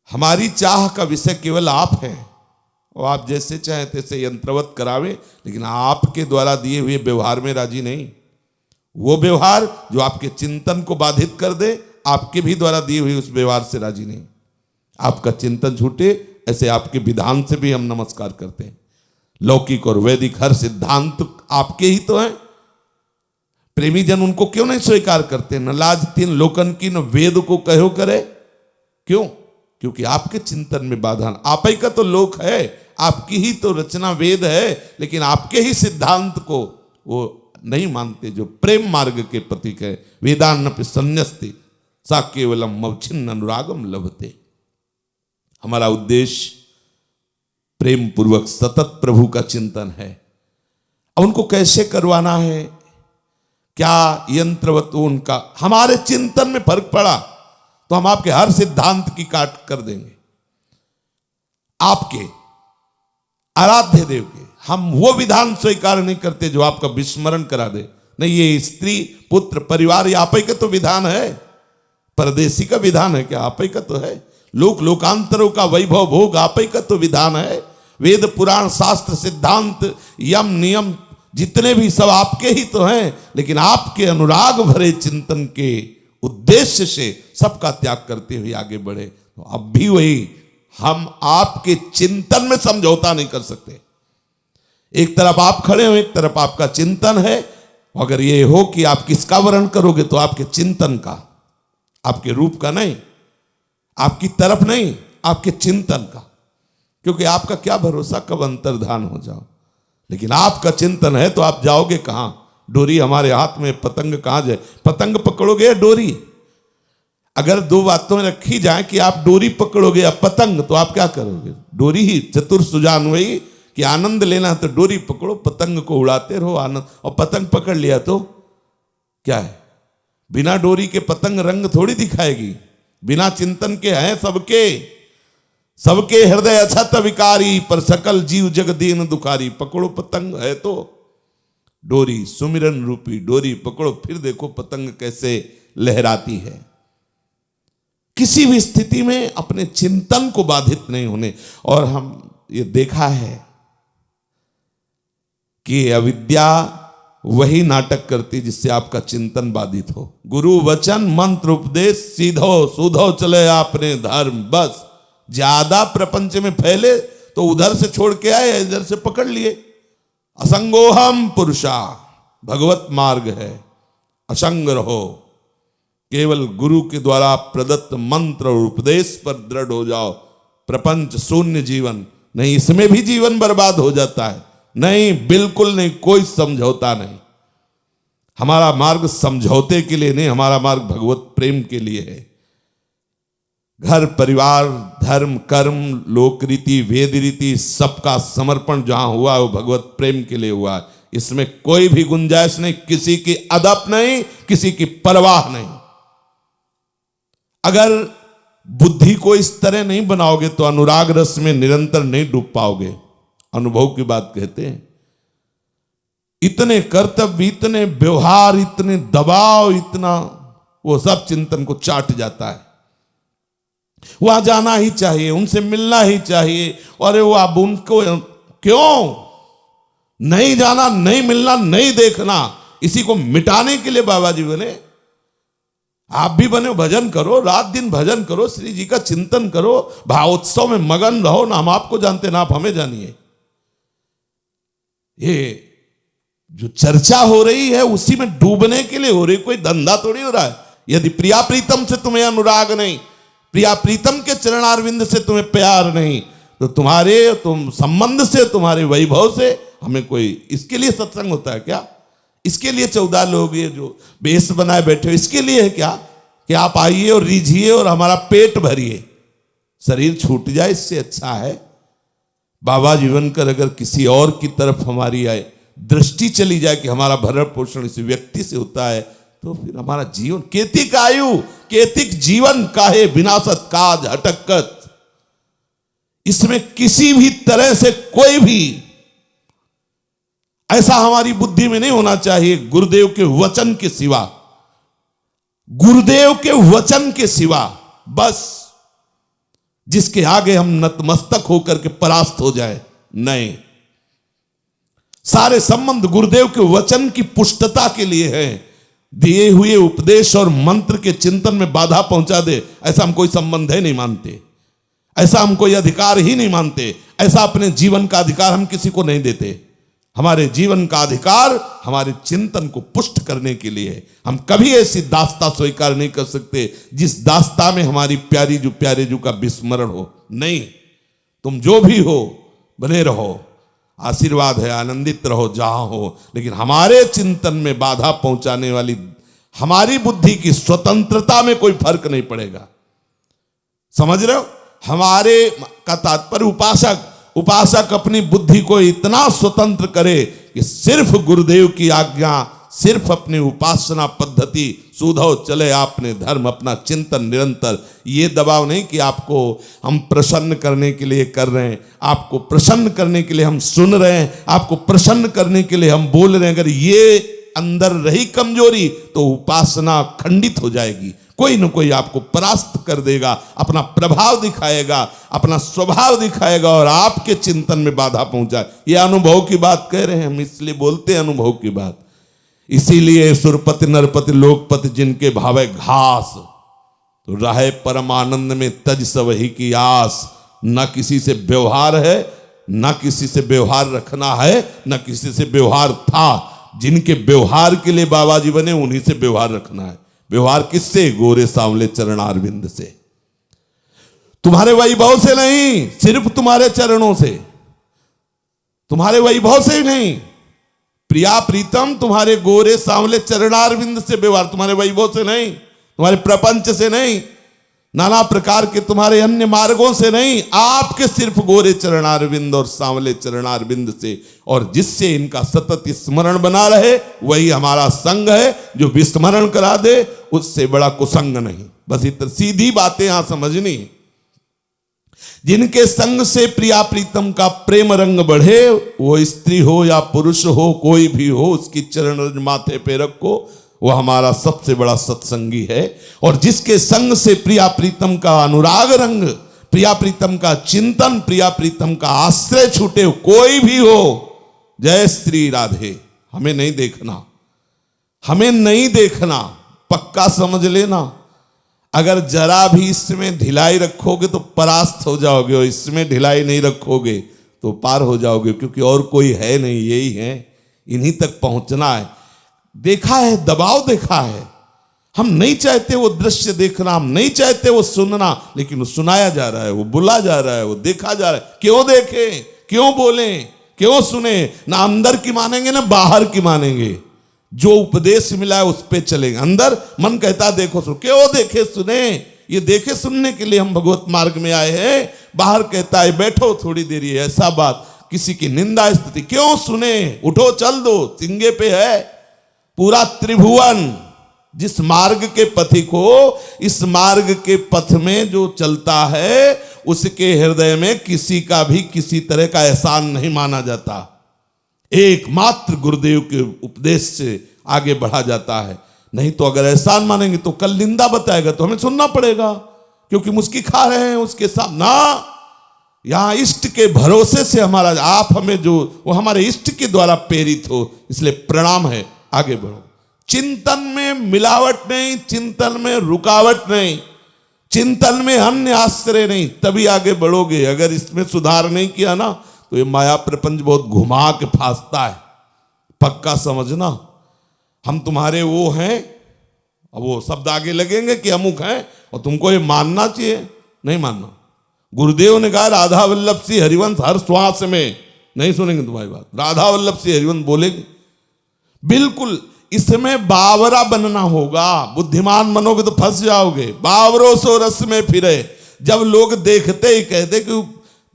हमारी चाह का विषय केवल आप हैं और आप जैसे चाहे तैसे यंत्रवत करावे, लेकिन आपके द्वारा दिए हुए व्यवहार में राजी नहीं। वो व्यवहार जो आपके चिंतन को बाधित कर दे, आपके भी द्वारा दिए हुए उस व्यवहार से राजी नहीं। आपका चिंतन छूटे, ऐसे आपके विधान से भी हम नमस्कार करते हैं। लौकिक और वैदिक हर सिद्धांत आपके ही तो हैं। प्रेमी जन उनको क्यों नहीं स्वीकार करते? न लाज तीन लोकन की न वेद को कहो करे। क्यों? क्योंकि आपके चिंतन में बाधा। आप ही का तो लोक है, आपकी ही तो रचना वेद है, लेकिन आपके ही सिद्धांत को वो नहीं मानते जो प्रेम मार्ग के प्रतीक है। वेदान्नपि संन्यस्ति सा केवलम मवच्छिन्न अनुरागम लभते। हमारा उद्देश्य प्रेम पूर्वक सतत प्रभु का चिंतन है। अब उनको कैसे करवाना है? क्या यंत्रवत उनका हमारे चिंतन में फर्क पड़ा तो हम आपके हर सिद्धांत की काट कर देंगे। आपके आराध्य देव के हम वो विधान स्वीकार नहीं करते जो आपका विस्मरण करा दे। नहीं, ये स्त्री पुत्र परिवार ये आप ही का तो विधान है, परदेसी का विधान है क्या? आप ही का तो है। लोक लोकांतरों का वैभव भोग आप ही का तो विधान है। वेद पुराण शास्त्र सिद्धांत यम नियम जितने भी सब आपके ही तो हैं, लेकिन आपके अनुराग भरे चिंतन के उद्देश्य से सबका त्याग करते हुए आगे बढ़े। तो अब भी वही, हम आपके चिंतन में समझौता नहीं कर सकते। एक तरफ आप खड़े हो, एक तरफ आपका चिंतन है। अगर ये हो कि आप किसका वर्ण करोगे तो आपके चिंतन का, आपके रूप का नहीं, आपकी तरफ नहीं, आपके चिंतन का। क्योंकि आपका क्या भरोसा कब अंतर्धान हो जाओ। लेकिन आपका चिंतन है तो आप जाओगे कहां? डोरी हमारे हाथ में, पतंग कहां जाए? पतंग पकड़ोगे या डोरी? अगर दो बातों में रखी जाए कि आप डोरी पकड़ोगे या पतंग, तो आप क्या करोगे? डोरी ही। चतुर सुजान वही कि आनंद लेना है तो डोरी पकड़ो, पतंग को उड़ाते रहो आनंद। और पतंग पकड़ लिया तो क्या है? बिना डोरी के पतंग रंग थोड़ी दिखाएगी। बिना चिंतन के हैं सबके, सबके हृदय अछत विकारी, पर सकल जीव जग दीन दुखारी। पकड़ो पतंग है तो डोरी, सुमिरन रूपी डोरी पकड़ो, फिर देखो पतंग कैसे लहराती है। किसी भी स्थिति में अपने चिंतन को बाधित नहीं होने। और हम ये देखा है कि अविद्या वही नाटक करती जिससे आपका चिंतन बाधित हो। गुरु वचन मंत्र उपदेश सीधो सूधो चले आपने धर्म। बस ज्यादा प्रपंच में फैले तो उधर से छोड़ के आए, इधर से पकड़ लिए। असंगोहम पुरुषा भगवत मार्ग है, असंग रहो। केवल गुरु के द्वारा प्रदत्त मंत्र और उपदेश पर दृढ़ हो जाओ। प्रपंच शून्य जीवन नहीं, इसमें भी जीवन बर्बाद हो जाता है। नहीं, बिल्कुल नहीं, कोई समझौता नहीं। हमारा मार्ग समझौते के लिए नहीं, हमारा मार्ग भगवत प्रेम के लिए है। घर परिवार धर्म कर्म लोक रीति वेद रीति सबका समर्पण जहां हुआ वो भगवत प्रेम के लिए हुआ। इसमें कोई भी गुंजाइश नहीं, किसी की अदप नहीं, किसी की परवाह नहीं। अगर बुद्धि को इस तरह नहीं बनाओगे तो अनुराग रस में निरंतर नहीं डूब पाओगे। अनुभव की बात कहते हैं। इतने कर्तव्य, इतने व्यवहार, इतने दबाव, इतना वो सब चिंतन को चाट जाता है। वहां जाना ही चाहिए, उनसे मिलना ही चाहिए। और वो अब उनको क्यों नहीं जाना, नहीं मिलना, नहीं देखना, इसी को मिटाने के लिए बाबा जी बने। आप भी बने, भजन करो, रात दिन भजन करो, श्री जी का चिंतन करो, भावोत्सव में मगन रहो। ना हम आपको जानते ना आप हमें जानिए। ये जो चर्चा हो रही है उसी में डूबने के लिए हो रही, कोई धंधा थोड़ी हो रहा है। यदि प्रिया प्रीतम से तुम्हें अनुराग नहीं, प्रिया प्रीतम के चरणारविंद से तुम्हें प्यार नहीं, तो तुम संबंध से, तुम्हारे वैभव से हमें कोई, इसके लिए सत्संग होता है क्या? इसके लिए 14 लोग ये जो बेस बनाए बैठे हो, इसके लिए है क्या कि आप आइए और रीझिए और हमारा पेट भरिए, शरीर छूट जाए, इससे अच्छा है बाबा जीवन कर अगर किसी और की तरफ हमारी आए दृष्टि चली जाए कि हमारा भरण पोषण इस व्यक्ति से होता है, तो फिर हमारा जीवन केतिक आयु केतिक जीवन काहे विनाशत काज हटकत। इसमें किसी भी तरह से कोई भी ऐसा हमारी बुद्धि में नहीं होना चाहिए गुरुदेव के वचन के सिवा, गुरुदेव के वचन के सिवा। बस जिसके आगे हम नतमस्तक होकर के परास्त हो जाए। नहीं, सारे संबंध गुरुदेव के वचन की पुष्टता के लिए है। दिए हुए उपदेश और मंत्र के चिंतन में बाधा पहुंचा दे, ऐसा हम कोई संबंध है नहीं मानते, ऐसा हम कोई अधिकार ही नहीं मानते, ऐसा अपने जीवन का अधिकार हम किसी को नहीं देते। हमारे जीवन का अधिकार हमारे चिंतन को पुष्ट करने के लिए है। हम कभी ऐसी दास्ता स्वीकार नहीं कर सकते जिस दास्ता में हमारी प्यारे जू का विस्मरण हो। नहीं, तुम जो भी हो बने रहो, आशीर्वाद है, आनंदित रहो जहां हो, लेकिन हमारे चिंतन में बाधा पहुंचाने वाली हमारी बुद्धि की स्वतंत्रता में कोई फर्क नहीं पड़ेगा। समझ रहे हो? हमारे का तात्पर्य उपासक अपनी बुद्धि को इतना स्वतंत्र करे कि सिर्फ गुरुदेव की आज्ञा, सिर्फ अपनी उपासना पद्धति सुधो चले, आपने धर्म, अपना चिंतन निरंतर। ये दबाव नहीं कि आपको हम प्रसन्न करने के लिए कर रहे हैं, आपको प्रसन्न करने के लिए हम सुन रहे हैं, आपको प्रसन्न करने के लिए हम बोल रहे हैं। अगर ये अंदर रही कमजोरी तो उपासना खंडित हो जाएगी। कोई न कोई आपको परास्त कर देगा, अपना प्रभाव दिखाएगा, अपना स्वभाव दिखाएगा और आपके चिंतन में बाधा पहुंचाए। ये अनुभव की बात कह रहे हैं हम, इसलिए बोलते हैं अनुभव की बात। इसीलिए सुरपति नरपति लोकपति जिनके भावे घास, तो रहे परमानंद में तज सवही की आस। न किसी से व्यवहार है, न किसी से व्यवहार रखना है, न किसी से व्यवहार था। जिनके व्यवहार के लिए बाबा जी बने उन्हीं से व्यवहार रखना है। व्यवहार किससे? गोरे सांवले चरणारविंद से। तुम्हारे वैभव से नहीं, सिर्फ तुम्हारे चरणों से, तुम्हारे वैभव से ही नहीं। प्रिया प्रीतम तुम्हारे गोरे सांवले चरणारविंद से व्यवहार, तुम्हारे वैभव से नहीं, तुम्हारे प्रपंच से नहीं, नाना प्रकार के तुम्हारे अन्य मार्गों से नहीं, आपके सिर्फ गोरे चरणारविंद और सांवले चरणारविंद से। और जिससे इनका सतत स्मरण बना रहे वही हमारा संग है। जो विस्मरण करा दे उससे बड़ा कुसंग नहीं। बस इतनी सीधी बातें यहां समझनी। जिनके संग से प्रिया प्रीतम का प्रेम रंग बढ़े, वो स्त्री हो या पुरुष हो, कोई भी हो, उसकी चरण रज माथे पे रखो, वो हमारा सबसे बड़ा सत्संगी है। और जिसके संग से प्रिया प्रीतम का अनुराग रंग, प्रिया प्रीतम का चिंतन, प्रिया प्रीतम का आश्रय छूटे, कोई भी हो, जय श्री राधे, हमें नहीं देखना, हमें नहीं देखना, पक्का समझ लेना। अगर जरा भी इसमें ढिलाई रखोगे तो परास्त हो जाओगे, और इसमें ढिलाई नहीं रखोगे तो पार हो जाओगे, क्योंकि और कोई है नहीं, यही है, इन्हीं तक पहुंचना है। देखा है, दबाव देखा है। हम नहीं चाहते वो दृश्य देखना, हम नहीं चाहते वो सुनना, लेकिन वो सुनाया जा रहा है, वो बुला जा रहा है, वो देखा जा रहा है। क्यों देखें, क्यों बोलें, क्यों सुने? ना अंदर की मानेंगे ना बाहर की मानेंगे। जो उपदेश मिला है उस पे चलेंगे। अंदर मन कहता देखो सुनो, क्यों देखे सुने? ये देखे सुनने के लिए हम भगवत मार्ग में आए हैं। बाहर कहता है बैठो थोड़ी देर, ये ऐसा बात, किसी की निंदा स्तुति क्यों सुने? उठो चल दो, सिंगे पे है पूरा त्रिभुवन। जिस मार्ग के पथी को, इस मार्ग के पथ में जो चलता है, उसके हृदय में किसी का भी किसी तरह का एहसान नहीं माना जाता। एकमात्र गुरुदेव के उपदेश से आगे बढ़ा जाता है। नहीं तो अगर एहसान मानेंगे तो कल निंदा बताएगा तो हमें सुनना पड़ेगा, क्योंकि मुस्की खा रहे हैं उसके साथ ना। यहां इष्ट के भरोसे से हमारा, आप हमें जो, वो हमारे इष्ट के द्वारा प्रेरित हो, इसलिए प्रणाम है, आगे बढ़ो। चिंतन में मिलावट नहीं, चिंतन में रुकावट नहीं, चिंतन में अन्य आश्रय नहीं, तभी आगे बढ़ोगे। अगर इसमें सुधार नहीं किया ना तो ये माया प्रपंच बहुत घुमा के फांसता है, पक्का समझना। हम तुम्हारे वो हैं, अब वो शब्द आगे लगेंगे कि अमुक हैं, और तुमको ये मानना चाहिए, नहीं मानना। गुरुदेव ने कहा राधा वल्लभ सिंह हरिवंश हर श्वास में, नहीं सुनेंगे तुम्हारी बात। राधा वल्लभ सिंह हरिवंश बोलेंगे, बिल्कुल। इसमें बावरा बनना होगा, बुद्धिमान बनोगे तो फंस जाओगे। बावरों सो रस में फिरे। जब लोग देखते ही कहते कि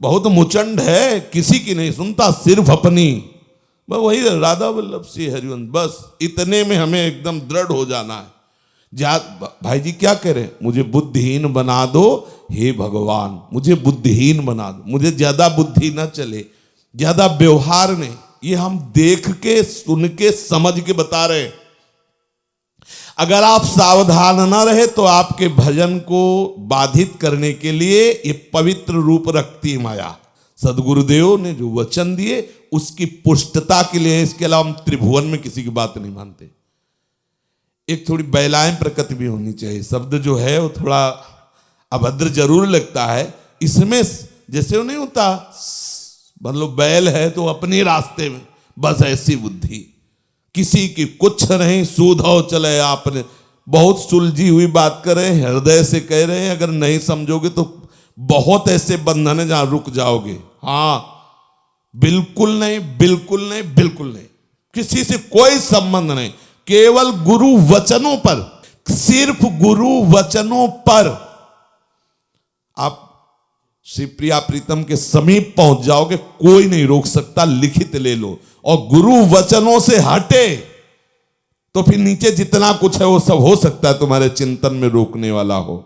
बहुत मुचंड है, किसी की नहीं सुनता, सिर्फ अपनी, बस वही राधा वल्लभ सिंह हरिवंश। बस इतने में हमें एकदम दृढ़ हो जाना है। भाई जी क्या कह रहे हैं? मुझे बुद्धिहीन बना दो हे भगवान, मुझे बुद्धिहीन बना दो, मुझे ज्यादा बुद्धि ना चले, ज्यादा व्यवहार नहीं। ये हम देख के, सुन के, समझ के बता रहे हैं। अगर आप सावधान न रहे तो आपके भजन को बाधित करने के लिए ये पवित्र रूप रखती माया। सदगुरुदेव ने जो वचन दिए उसकी पुष्टता के लिए, इसके अलावा हम त्रिभुवन में किसी की बात नहीं मानते। एक थोड़ी बैलाएं प्रकृति भी होनी चाहिए। शब्द जो है वो थोड़ा अभद्र जरूर लगता है, इसमें जैसे वो नहीं होता, मतलब बैल है तो अपने रास्ते में, बस ऐसी बुद्धि, किसी की कुछ नहीं, सूधो चले। आपने बहुत सुलझी हुई बात कर रहे हैं, हृदय से कह रहे हैं, अगर नहीं समझोगे तो बहुत ऐसे बंधन है जहां रुक जाओगे। हाँ, बिल्कुल नहीं, बिल्कुल नहीं, बिल्कुल नहीं, किसी से कोई संबंध नहीं, केवल गुरु वचनों पर, सिर्फ गुरु वचनों पर आप श्री प्रिया प्रीतम के समीप पहुंच जाओगे, कोई नहीं रोक सकता। लिखित ले लो, और गुरु वचनों से हटे तो फिर नीचे जितना कुछ है वो सब हो सकता है तुम्हारे चिंतन में रोकने वाला हो।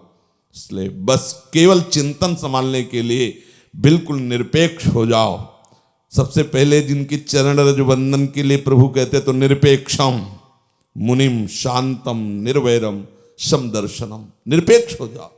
इसलिए बस केवल चिंतन संभालने के लिए बिल्कुल निरपेक्ष हो जाओ। सबसे पहले जिनकी चरण रज वंदन के लिए प्रभु कहते तो निरपेक्षम मुनिम शांतम निर्वैरम सम दर्शनम, निरपेक्ष हो जाओ।